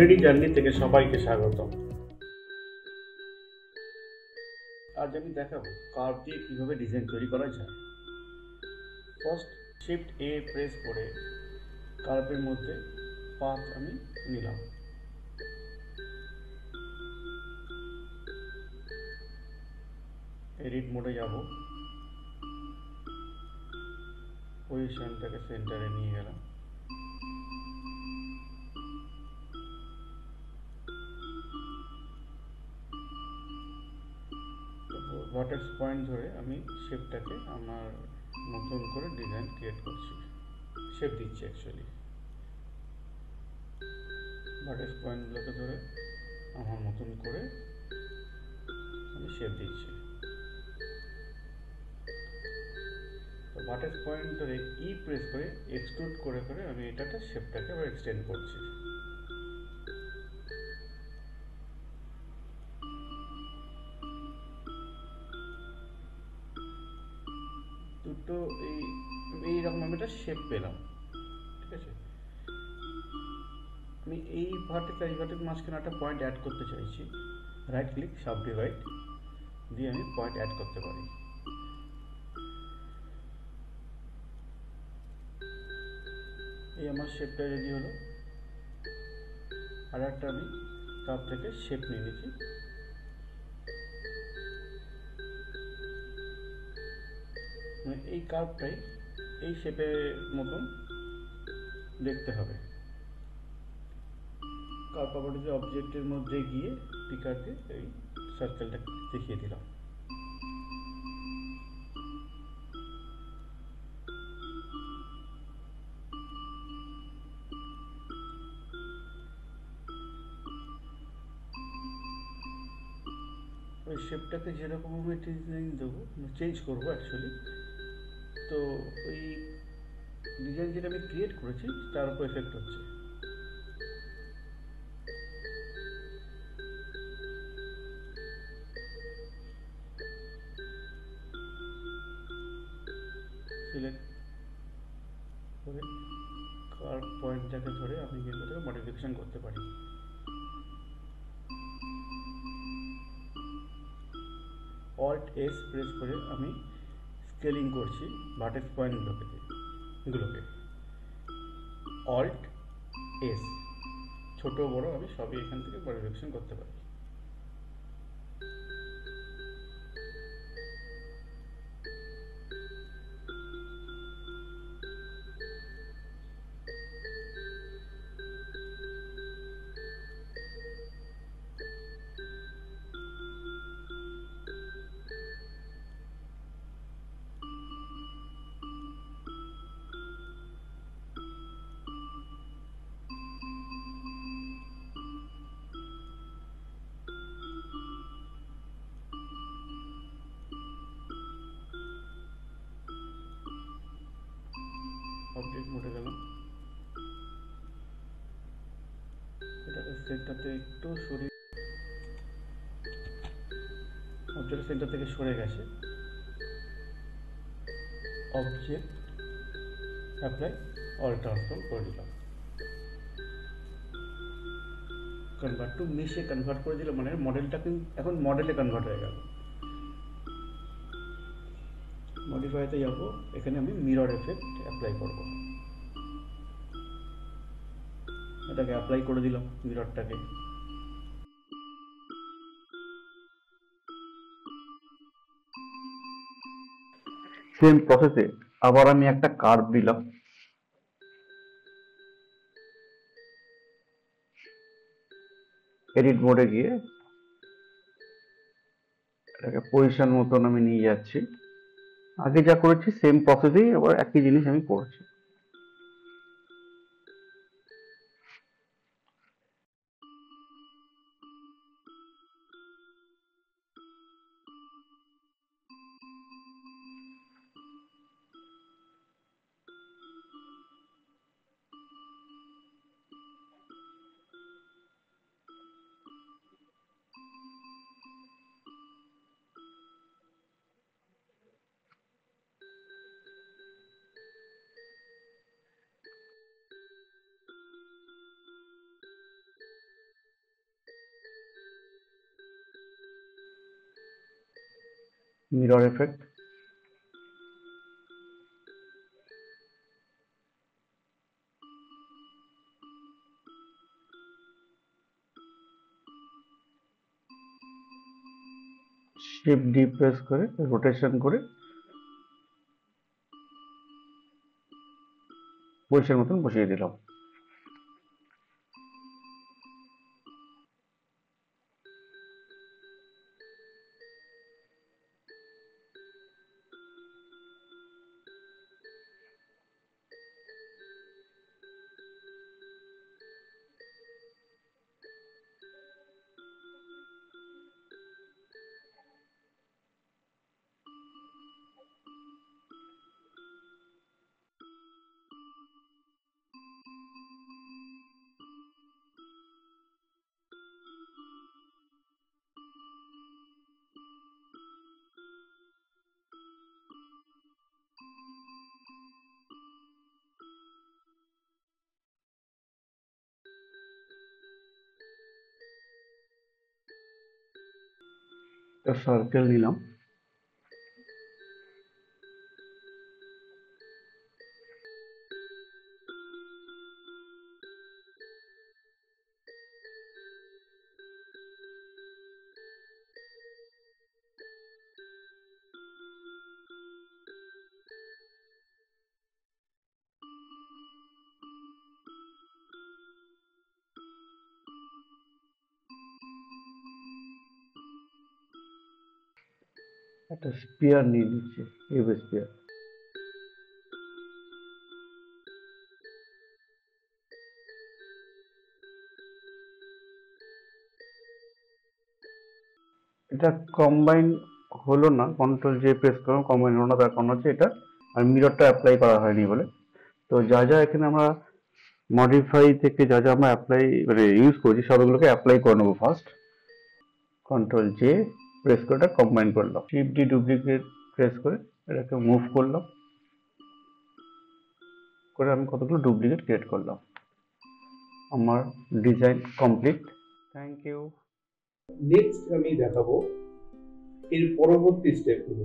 Three D journey থেকে সবাইকে স্বাগত। আজ আমি দেখাবো কার্ভ দিয়ে কিভাবে ডিজাইন তৈরি করা যায়। ফার্স্ট শিফট এ প্রেস করে কার্ভের মধ্যে পাথ আমি নিলাম। এডিট মোডে যাব, পজিশনটাকে সেন্টারে নিয়ে গেলাম। ভার্টেক্স পয়েন্ট ধরে আমি শেপটাকে আমার নতুন করে ডিজাইন ক্রিয়েট করছি, শেপ দিচ্ছি অ্যাকচুয়ালি। ভার্টেক্স পয়েন্টগুলোকে ধরে আমার মতন করে আমি শেপ দিচ্ছি। তো ভার্টেক্স পয়েন্ট ধরে ই প্রেস করে এক্সট্রুড করে করে আমি এটাকে শেপটাকে আবার এক্সটেন্ড করছি। দুটো এইরকম আমি একটা শেপ পেলাম, ঠিক আছে। আমি এই ভার্টেক্স মাঝখানে একটা পয়েন্ট অ্যাড করতে চাইছি। রাইট ক্লিক, সাব ডিভাইড দিয়ে আমি পয়েন্ট অ্যাড করতে পারি। এই আমার শেপটা রেডি হলো। আর একটা আমি তার থেকে শেপ নিয়ে নিচ্ছি। মানে এই কার্ভটাই এই শেপের মতন দেখতে হবে। কার্ভ প্রপার্টিতে অবজেক্টের মধ্যে গিয়ে পিকার দিয়ে এই সার্কেলটা দেখিয়ে দিলাম। ওই শেপটাকে যেরকম আমি ডিজাইন দেবো, চেঞ্জ করবো অ্যাকচুয়ালি। তো ওই ডিজাইন যেটা আমি ক্রিয়েট করেছি তার উপর এফেক্ট হচ্ছে। সিলেক্ট করে কার্ভ পয়েন্টটাকে ধরে আমি কিন্তু এটাকে মডিফিকেশন করতে পারি। অল্ট এস প্রেস করে আমি স্কেলিং করছি ভার্টেক্স পয়েন্টগুলোকে। অল্ট এস, ছোট বড় আমি সবই এখান থেকে মডিফিকেশন করতে পারি। অবজেক্ট মোডে গেলাম, এটাকে সেন্টারতে একটু সরিয়ে, অবজেক্ট সেন্টার থেকে সরে গেছে। অবজেক্ট অ্যাপ্লাই, অল ট্রান্সফর্ম করে দিলাম। কনভার্ট টু মেশে কনভার্ট করে দিলাম, মানে মডেলটা কিন্তু এখন মডেলে কনভার্ট হয়ে গেল। মডিফাইতে যাব, এখানে আমি মিরর এফেক্ট অ্যাপ্লাই করব। এটাকে অ্যাপ্লাই করে দিলাম মিররটাকে। সেম প্রসেসে আবার আমি একটা কার্ভ দিলাম। এডিট মোডে গিয়ে এটাকে পজিশন মতন আমি নিয়ে যাচ্ছি। আগে যা করেছি সেম প্রসেসেই আবার একই জিনিস আমি করছি। Mirror effect, shift D press করে রোটেশন করে পরিষ্কার মতন বসিয়ে দিলাম। একটা সার্কেল নিলাম, একটা স্পিয়ার নিয়ে নিচ্ছি, ইউভ স্পিয়ার। এটা কম্বাইন হলো না, কন্ট্রোল জে প্রেস করলাম, কম্বাইন হলো না, তার কারণ হচ্ছে এটা আর মিররটা অ্যাপ্লাই করা হয়নি বলে। তো যা যা এখানে আমরা মডিফাই থেকে যা যা আমরা অ্যাপ্লাই মানে ইউজ করছি সবগুলোকে অ্যাপ্লাই করে নেবো ফার্স্ট। কন্ট্রোল জে প্রেস করে এটা কম্বাইন করলাম, শিফট ডি ডুপ্লিকেট প্রেস করে এটাকে মুভ করলাম, করে আমি কতগুলো ডুপ্লিকেট ক্রিয়েট করলাম। আমার design complete. Thank you. Next আমি দেখাবো এর পরবর্তী স্টেপগুলো।